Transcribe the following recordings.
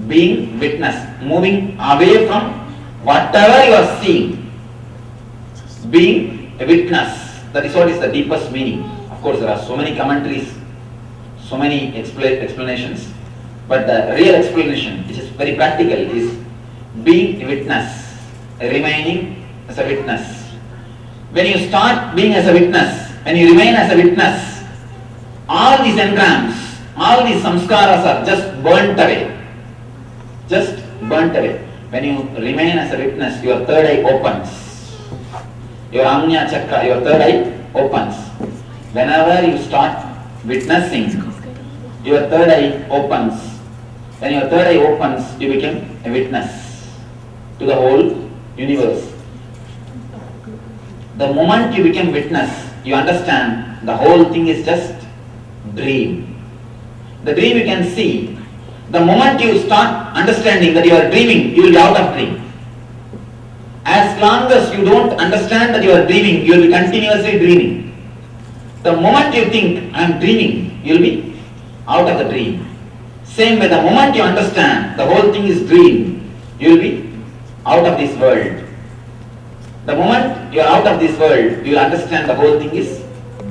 being witness, moving away from whatever you are seeing, being a witness. That is what is the deepest meaning. Of course, there are so many commentaries, so many explanations, but the real explanation, which is very practical, is being a witness, remaining as a witness. When you start being as a witness, when you remain as a witness, all these engrams, all these samskaras are just burnt away. Just burnt away. When you remain as a witness, your third eye opens. Your Ajna Chakra, your third eye opens. Whenever you start witnessing, your third eye opens. When your third eye opens, you become a witness to the whole universe. The moment you become witness, you understand the whole thing is just dream. The dream you can see. The moment you start understanding that you are dreaming, you will be out of dream. As long as you don't understand that you are dreaming, you will be continuously dreaming. The moment you think, I am dreaming, you will be out of the dream. Same way, the moment you understand the whole thing is dream, you will be out of this world. The moment you are out of this world, you will understand the whole thing is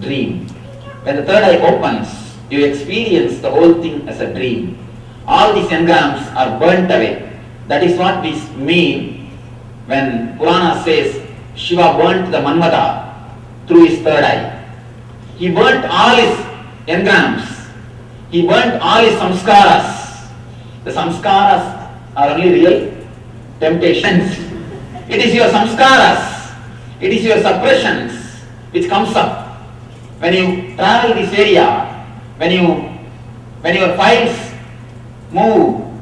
dream. When the third eye opens, you experience the whole thing as a dream. All these engrams are burnt away. That is what we mean when Purana says Shiva burnt the Manmata through his third eye. He burnt all his engrams. He burnt all his samskaras. The samskaras are only real temptations. It is your samskaras, it is your suppressions which comes up. When you travel this area, when your files move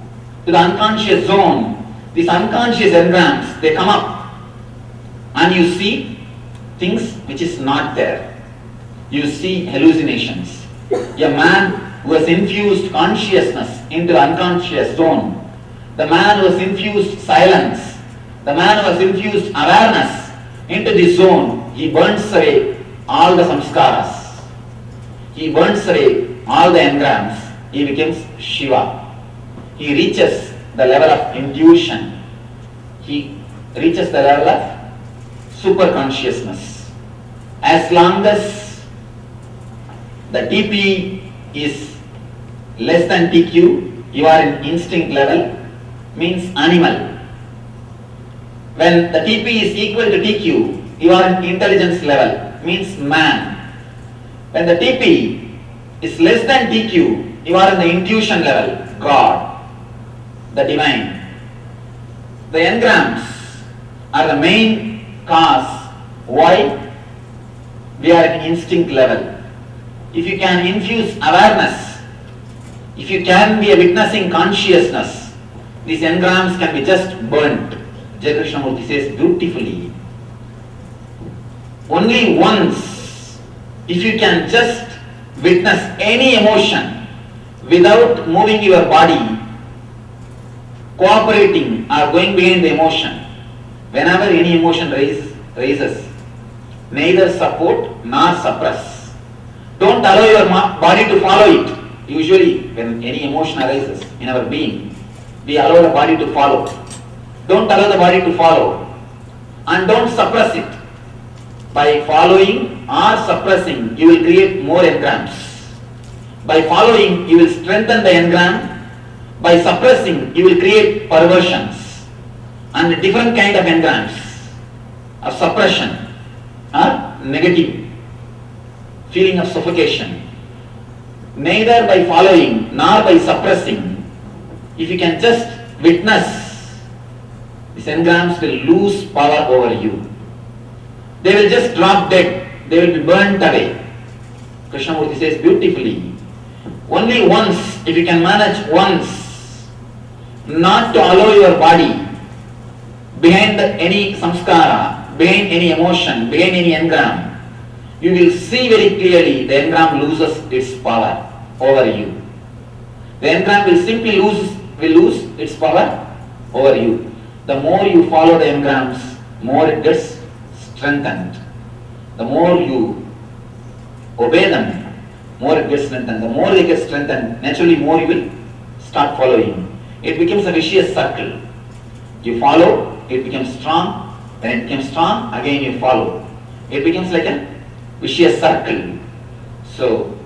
to the unconscious zone, these unconscious engrams, they come up and you see things which is not there. You see hallucinations. A man who has infused consciousness into the unconscious zone, the man who has infused silence, the man who has infused awareness into this zone, he burns away all the samskaras. He burns away all the engrams. He becomes Shiva. He reaches the level of intuition. He reaches the level of super consciousness. As long as the TP is less than TQ, you are in instinct level, means animal. When the TP is equal to TQ, you are in intelligence level, means man. When the TP is less than TQ, you are in the intuition level, God, the divine. The engrams are the main cause why we are in instinct level. If you can infuse awareness, if you can be a witnessing consciousness, these engrams can be just burnt. Jai Krishnamurti says beautifully. Only once, if you can just witness any emotion without moving your body, cooperating or going behind the emotion, whenever any emotion raises, neither support nor suppress. Don't allow your body to follow it. Usually, when any emotion arises in our being, we allow the body to follow. Don't allow the body to follow. And don't suppress it. By following or suppressing, you will create more engrams. By following, you will strengthen the engram. By suppressing, you will create perversions and different kind of engrams of suppression or negative feeling of suffocation. Neither by following nor by suppressing, if you can just witness, these engrams will lose power over you. They will just drop dead. They will be burnt away. Krishnamurti says beautifully, only once, if you can manage once, not to allow your body behind any samskara, behind any emotion, behind any engram, you will see very clearly the engram loses its power over you. The engram will simply lose its power over you. The more you follow the engrams, more it gets strengthened. The more you obey them, more it gets strengthened. The more they get strengthened, naturally more you will start following. it becomes a vicious circle. You follow, it becomes strong. When it becomes strong, again you follow. It becomes like a vicious circle. So,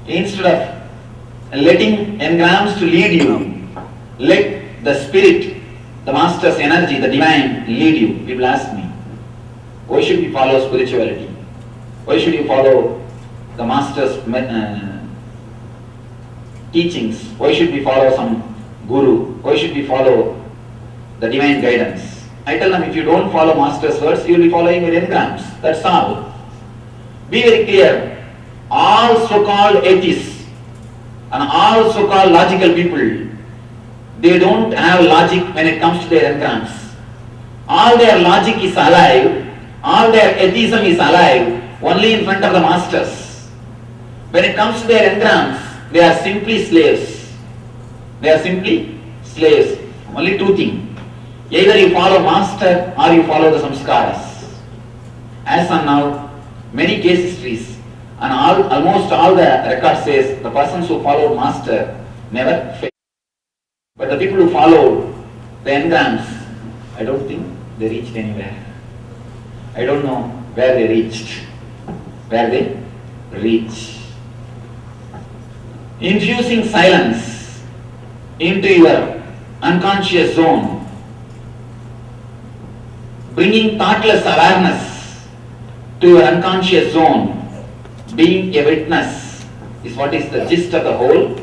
instead of letting engrams to lead you, let the spirit, the master's energy, the divine lead you. People ask me, why should we follow spirituality? Why should you follow the master's teachings? Why should we follow some guru? Why should we follow the divine guidance? I tell them, if you don't follow master's words, you will be following your engrams. That's all. Be very clear. All so-called atheists and all so-called logical people, they don't have logic when it comes to their engrams. All their logic is alive, all their atheism is alive only in front of the masters. When it comes to their engrams, they are simply slaves. They are simply slaves. Only two things. Either you follow master or you follow the samskaras. As on now, many case histories and almost all the record says the persons who followed master never failed. But the people who followed the engrams, I don't think they reached anywhere. I don't know where they reached. Where they reach. Infusing silence into your unconscious zone, bringing thoughtless awareness to your unconscious zone, being a witness is what is the gist of the whole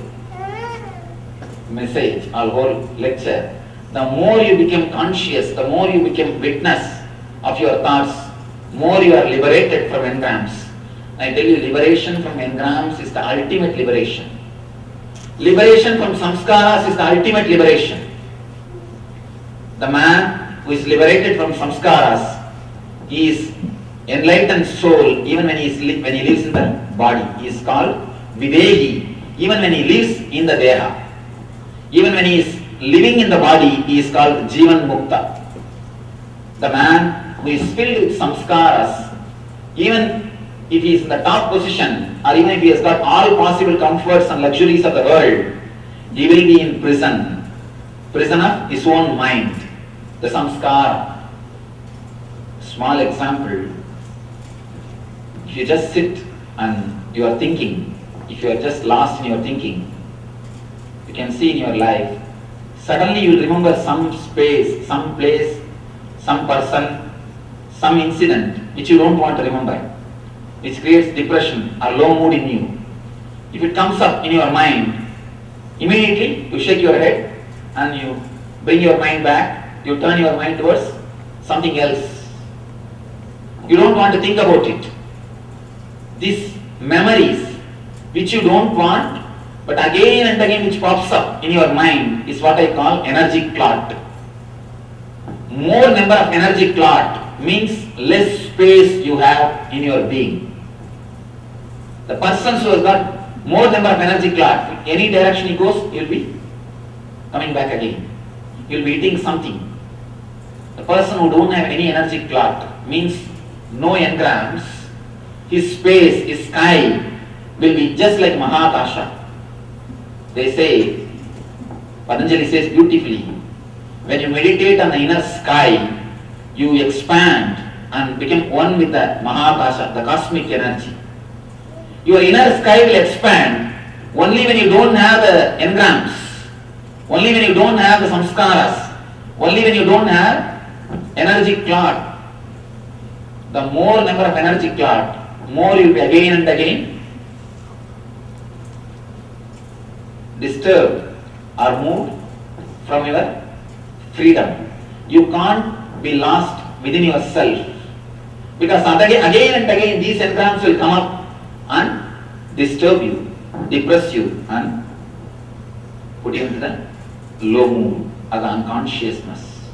message or whole lecture. The more you become conscious, the more you become witness of your thoughts, more you are liberated from engrams. I tell you, liberation from engrams is the ultimate liberation. Liberation from samskaras is the ultimate liberation. The man who is liberated from samskaras, he is enlightened soul even when he lives in the body. He is called videhi even when he lives in the deha. Even when he is living in the body, he is called jivan mukta. The man who is filled with samskaras, even if he is in the top position or even if he has got all possible comforts and luxuries of the world, he will be in prison of his own mind. The samskara. Small example. If you just sit and you are thinking, if you are just lost in your thinking, you can see in your life, suddenly you will remember some space, some place, some person, some incident which you don't want to remember, which creates depression or low mood in you. If it comes up in your mind, immediately you shake your head and you bring your mind back. You turn your mind towards something else. You don't want to think about it. These memories which you don't want, but again and again which pops up in your mind is what I call energy clot. More number of energy clot means less space you have in your being. The person who has got more number of energy clot, any direction he goes, he will be coming back again. He will be eating something. The person who don't have any energy clot means no engrams, his space, his sky will be just like Mahakasha. They say, Patanjali says beautifully, when you meditate on the inner sky, you expand and become one with the Mahakasha, the cosmic energy. Your inner sky will expand only when you don't have the engrams, only when you don't have the samskaras, only when you don't have energy clot. The more number of energy clot, more you will be again and again disturbed or moved from your freedom. You can't be lost within yourself, because again and again these engrams will come up and disturb you, depress you and put you into the low mood or the unconsciousness.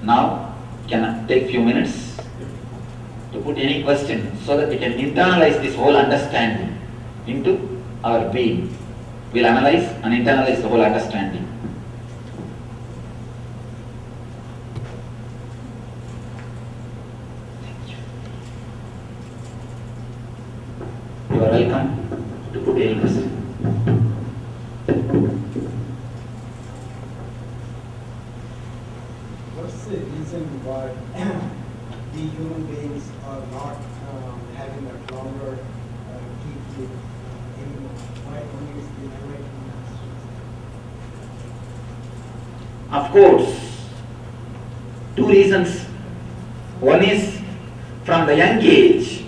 Now, can I take few minutes to put any question so that we can internalize this whole understanding into our being. We'll analyze and internalize the whole understanding. You are welcome to put any question. the reason why the human beings are not having a longer deep sleep anymore? Why only is the enlightenment? Of course, two reasons. One is, from the young age,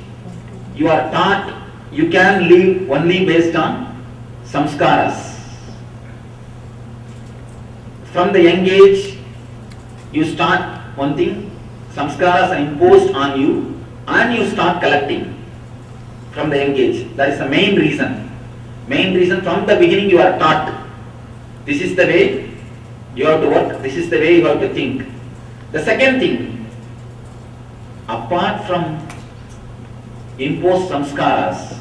you are taught you can live only based on samskaras. From the young age, you start one thing, samskaras are imposed on you and you start collecting from the young age. That is the main reason. Main reason, from the beginning you are taught. This is the way you have to work, this is the way you have to think. The second thing, apart from imposed samskaras,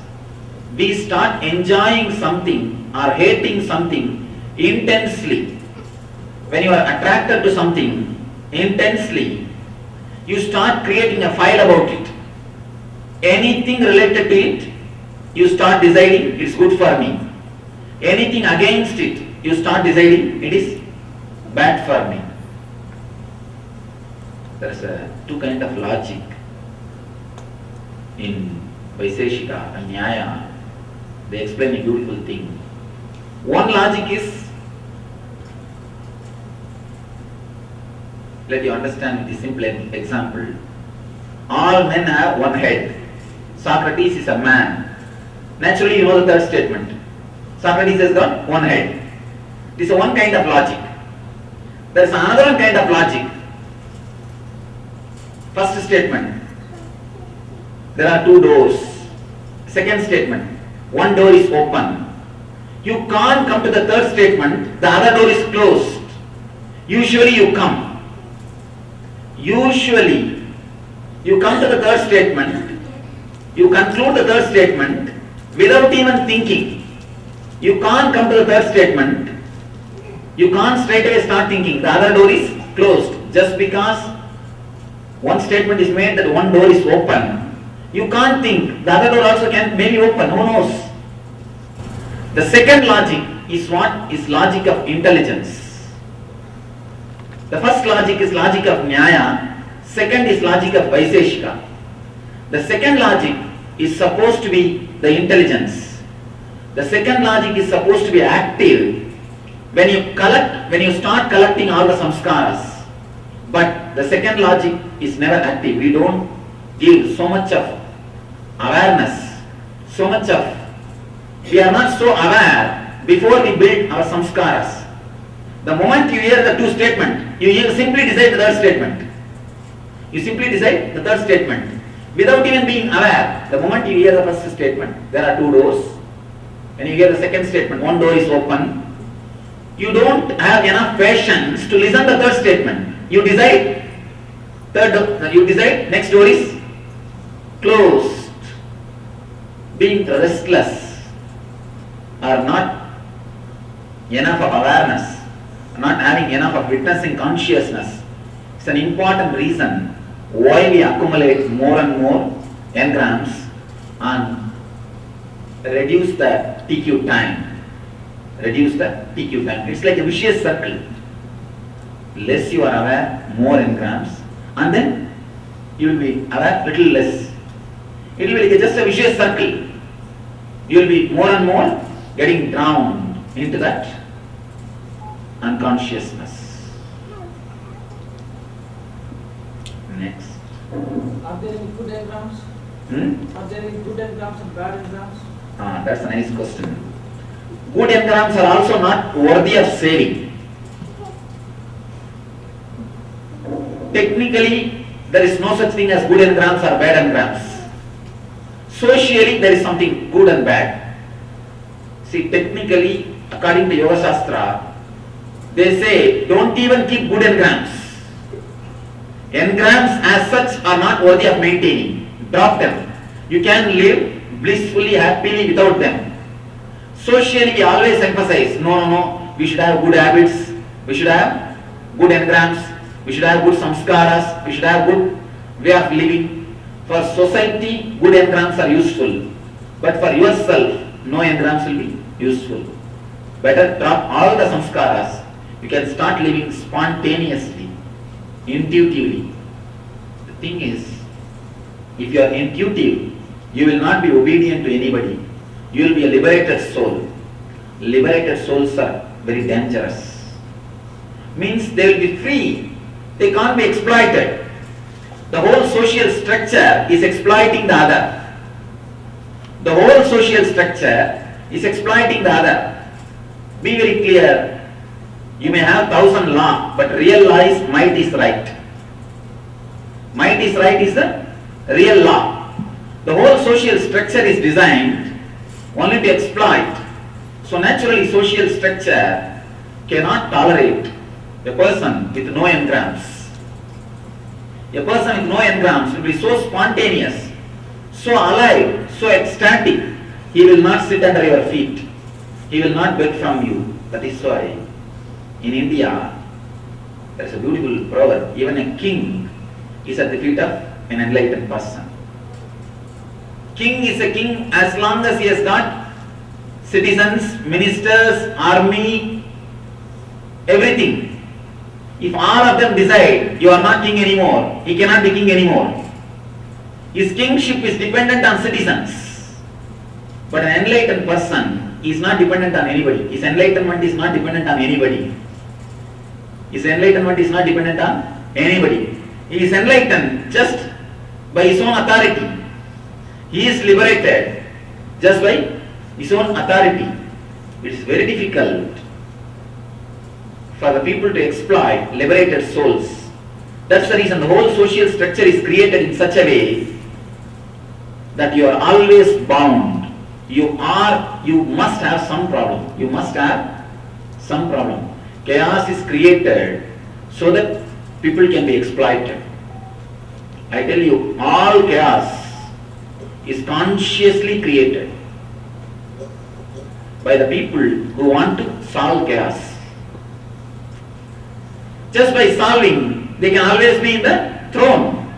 we start enjoying something or hating something intensely. When you are attracted to something intensely, you start creating a file about it. Anything related to it, you start deciding it's good for me. Anything against it, you start deciding it is bad for me. There is two kind of logic in Vaiseshika and Nyaya. They explain a beautiful thing. One logic is, let you understand with a simple example. All men have one head. Socrates is a man. Naturally, you know the third statement. Socrates has got one head. This is one kind of logic. There is another one kind of logic. First statement, there are two doors. Second statement, one door is open. You can't come to the third statement, the other door is closed. Usually you come. Usually you come to the third statement, you conclude the third statement without even thinking. You can't come to the third statement, you can't straight away start thinking the other door is closed. Just because one statement is made that one door is open, you can't think the other door also can maybe open, who knows. The second logic is what? Is logic of intelligence. The first logic is logic of Nyaya, second is logic of Vaiseshika. The second logic is supposed to be the intelligence. The second logic is supposed to be active when you start collecting all the samskaras. But the second logic is never active. We don't give so much of awareness, we are not so aware before we build our samskaras. The moment you hear the two statement, you simply decide the third statement. You simply decide the third statement without even being aware. The moment you hear the first statement, there are two doors. When you hear the second statement, one door is open. You don't have enough patience to listen to the third statement. You decide next door is closed. Being restless or not enough of awareness, not having enough of witnessing consciousness, it's an important reason why we accumulate more and more engrams and reduce the TQ time. It's like a vicious circle. Less you are aware, more engrams, and then you will be aware little less. It will be like just a vicious circle. You will be more and more getting drowned into that unconsciousness. Next. Are there any good engrams? Are there any good engrams and bad engrams? That's a nice question. Good engrams are also not worthy of saving. Technically, there is no such thing as good engrams or bad engrams. Socially, there is something good and bad. See, technically, according to Yoga Shastra, they say don't even keep good engrams. Engrams as such are not worthy of maintaining. Drop them. You can live blissfully, happily without them. Socially, we always emphasize, no, we should have good habits, we should have good engrams, we should have good samskaras, we should have good way of living. For society, good engrams are useful, but for yourself, no engrams will be useful. Better drop all the samskaras. You can start living spontaneously. intuitively. The thing is, if you are intuitive, you will not be obedient to anybody. You will be a liberated soul. Liberated souls are very dangerous. Means they will be free. They can't be exploited. The whole social structure is exploiting the other. The whole social structure is exploiting the other. Be very clear. You may have 1,000 law, but real law is might is right. Might is right is the real law. The whole social structure is designed only to exploit. So naturally social structure cannot tolerate a person with no engrams. A person with no engrams will be so spontaneous, so alive, so ecstatic. He will not sit under your feet. He will not beg from you. That is why in India there is a beautiful proverb. Even a king is at the feet of an enlightened person. King is a king as long as he has got citizens, ministers, army, everything. If all of them decide you are not king anymore, he cannot be king anymore. His kingship is dependent on citizens. But an enlightened person is not dependent on anybody. His enlightenment is not dependent on anybody. His enlightenment is not dependent on anybody. He is enlightened just by his own authority. He is liberated just by his own authority. It is very difficult for the people to exploit liberated souls. That's the reason the whole social structure is created in such a way that you are always bound. You must have some problem. You must have some problem. Chaos is created so that people can be exploited. I tell you, all chaos is consciously created by the people who want to solve chaos. Just by solving, they can always be in the throne.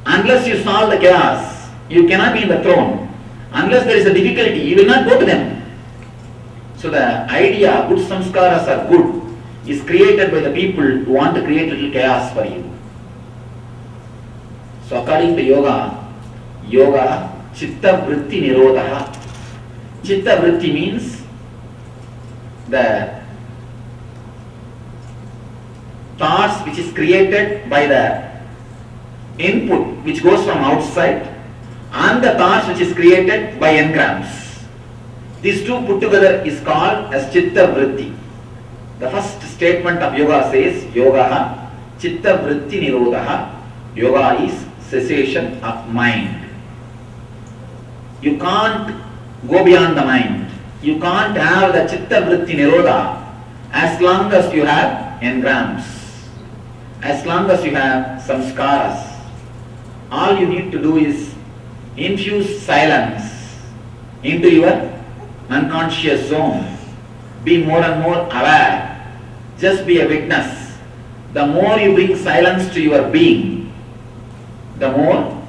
Unless you solve the chaos, you cannot be in the throne. Unless there is a difficulty, you will not go to them. So the idea, good samskaras are good, is created by the people who want to create little chaos for you. So according to yoga, chitta vritti nirodha. Chitta vritti means the thoughts which is created by the input which goes from outside and the thoughts which is created by engrams. These two put together is called as chitta vritti. The first statement of yoga says yoga chitta vritti nirodha. Yoga is cessation of mind. You can't go beyond the mind. You can't have the chitta vritti nirodha as long as you have engrams, as long as you have samskaras. All you need to do is infuse silence into your unconscious zone. Be more and more aware. Just be a witness. The more you bring silence to your being, the more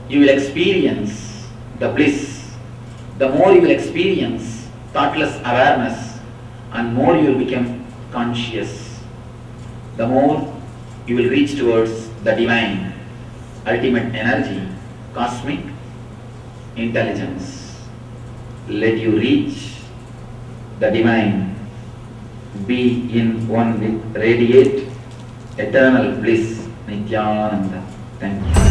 you will experience the bliss. The more you will experience thoughtless awareness, and more you will become conscious. The more you will reach towards the divine, ultimate energy, cosmic intelligence. Let you reach the divine, be in one with radiate eternal bliss, Nityananda. Thank you.